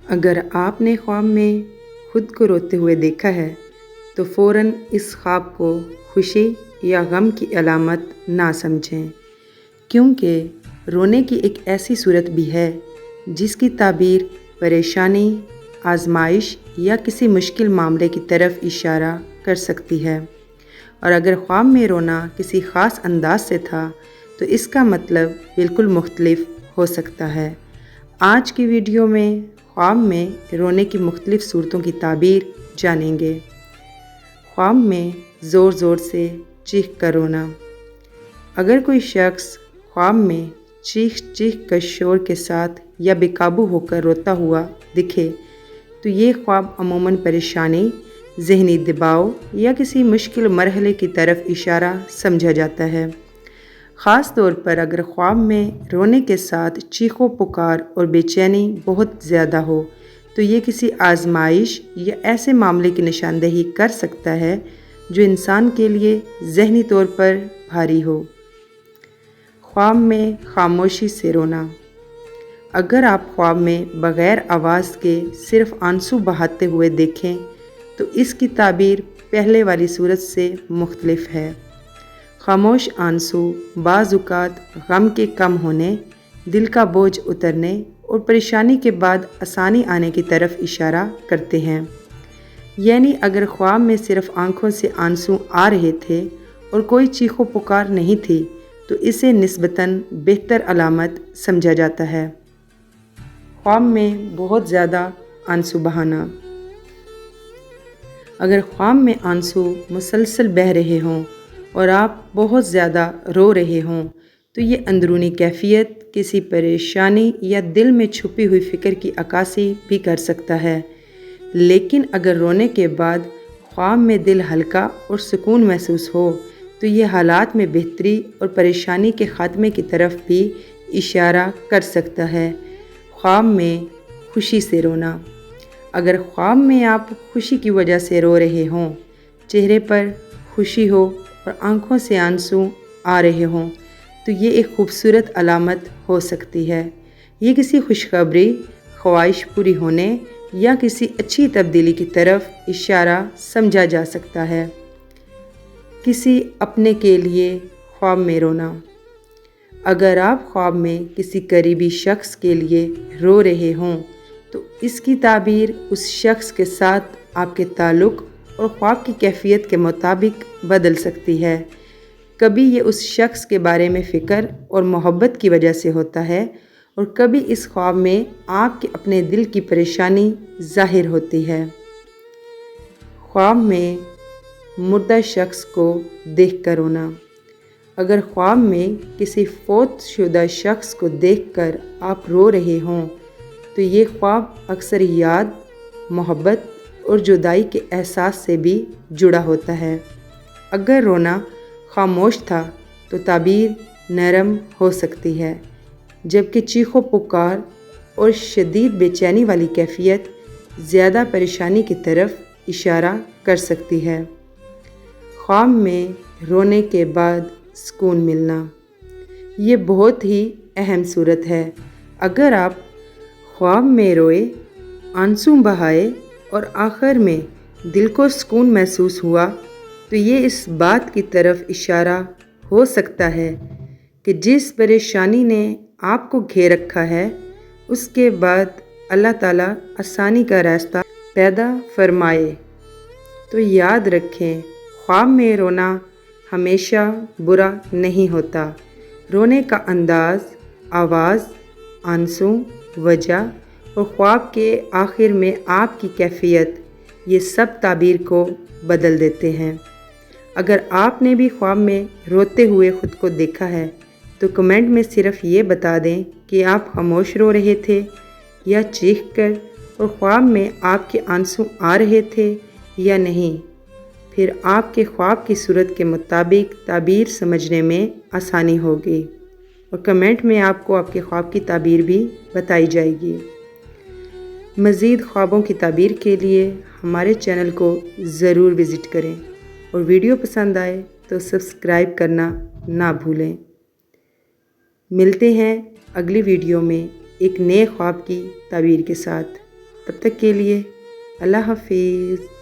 اگر آپ نے خواب میں خود کو روتے ہوئے دیکھا ہے تو فوراً اس خواب کو خوشی یا غم کی علامت نہ سمجھیں، کیونکہ رونے کی ایک ایسی صورت بھی ہے جس کی تعبیر پریشانی، آزمائش یا کسی مشکل معاملے کی طرف اشارہ کر سکتی ہے۔ اور اگر خواب میں رونا کسی خاص انداز سے تھا تو اس کا مطلب بالکل مختلف ہو سکتا ہے۔ آج کی ویڈیو میں خواب میں رونے کی مختلف صورتوں کی تعبیر جانیں گے۔ خواب میں زور زور سے چیخ کر رونا۔ اگر کوئی شخص خواب میں چیخ کر شور کے ساتھ یا بے قابو ہو کر روتا ہوا دکھے تو یہ خواب عموماً پریشانی، ذہنی دباؤ یا کسی مشکل مرحلے کی طرف اشارہ سمجھا جاتا ہے۔ خاص طور پر اگر خواب میں رونے کے ساتھ چیخ و پکار اور بے چینی بہت زیادہ ہو تو یہ کسی آزمائش یا ایسے معاملے کی نشاندہی کر سکتا ہے جو انسان کے لیے ذہنی طور پر بھاری ہو۔ خواب میں خاموشی سے رونا۔ اگر آپ خواب میں بغیر آواز کے صرف آنسو بہاتے ہوئے دیکھیں تو اس کی تعبیر پہلے والی صورت سے مختلف ہے۔ خاموش آنسو بعض اوقات غم کے کم ہونے، دل کا بوجھ اترنے اور پریشانی کے بعد آسانی آنے کی طرف اشارہ کرتے ہیں۔ یعنی اگر خواب میں صرف آنکھوں سے آنسو آ رہے تھے اور کوئی چیخ و پکار نہیں تھی تو اسے نسبتاً بہتر علامت سمجھا جاتا ہے۔ خواب میں بہت زیادہ آنسو بہانا۔ اگر خواب میں آنسو مسلسل بہہ رہے ہوں اور آپ بہت زیادہ رو رہے ہوں تو یہ اندرونی کیفیت، کسی پریشانی یا دل میں چھپی ہوئی فکر کی عکاسی بھی کر سکتا ہے۔ لیکن اگر رونے کے بعد خواب میں دل ہلکا اور سکون محسوس ہو تو یہ حالات میں بہتری اور پریشانی کے خاتمے کی طرف بھی اشارہ کر سکتا ہے۔ خواب میں خوشی سے رونا۔ اگر خواب میں آپ خوشی کی وجہ سے رو رہے ہوں، چہرے پر خوشی ہو اور آنکھوں سے آنسو آ رہے ہوں تو یہ ایک خوبصورت علامت ہو سکتی ہے۔ یہ کسی خوشخبری، خواہش پوری ہونے یا کسی اچھی تبدیلی کی طرف اشارہ سمجھا جا سکتا ہے۔ کسی اپنے کے لیے خواب میں رونا۔ اگر آپ خواب میں کسی قریبی شخص کے لیے رو رہے ہوں تو اس کی تعبیر اس شخص کے ساتھ آپ کے تعلق اور خواب کی کیفیت کے مطابق بدل سکتی ہے۔ کبھی یہ اس شخص کے بارے میں فکر اور محبت کی وجہ سے ہوتا ہے اور کبھی اس خواب میں آپ کے اپنے دل کی پریشانی ظاہر ہوتی ہے۔ خواب میں مردہ شخص کو دیکھ کر رونا۔ اگر خواب میں کسی فوت شدہ شخص کو دیکھ کر آپ رو رہے ہوں تو یہ خواب اکثر یاد، محبت اور جدائی کے احساس سے بھی جڑا ہوتا ہے۔ اگر رونا خاموش تھا تو تعبیر نرم ہو سکتی ہے، جبکہ چیخ و پکار اور شدید بے چینی والی کیفیت زیادہ پریشانی کی طرف اشارہ کر سکتی ہے۔ خواب میں رونے کے بعد سکون ملنا۔ یہ بہت ہی اہم صورت ہے۔ اگر آپ خواب میں روئے، آنسو بہائے اور آخر میں دل کو سکون محسوس ہوا تو یہ اس بات کی طرف اشارہ ہو سکتا ہے کہ جس پریشانی نے آپ کو گھیر رکھا ہے اس کے بعد اللہ تعالیٰ آسانی کا راستہ پیدا فرمائے۔ تو یاد رکھیں، خواب میں رونا ہمیشہ برا نہیں ہوتا۔ رونے کا انداز، آواز، آنسو، وجہ اور خواب کے آخر میں آپ کی کیفیت، یہ سب تعبیر کو بدل دیتے ہیں۔ اگر آپ نے بھی خواب میں روتے ہوئے خود کو دیکھا ہے تو کمنٹ میں صرف یہ بتا دیں کہ آپ خاموش رو رہے تھے یا چیخ کر، اور خواب میں آپ کے آنسو آ رہے تھے یا نہیں۔ پھر آپ کے خواب کی صورت کے مطابق تعبیر سمجھنے میں آسانی ہوگی، اور کمنٹ میں آپ کو آپ کے خواب کی تعبیر بھی بتائی جائے گی۔ مزید خوابوں کی تعبیر کے لیے ہمارے چینل کو ضرور وزٹ کریں، اور ویڈیو پسند آئے تو سبسکرائب کرنا نہ بھولیں۔ ملتے ہیں اگلی ویڈیو میں ایک نئے خواب کی تعبیر کے ساتھ۔ تب تک کے لیے اللہ حافظ.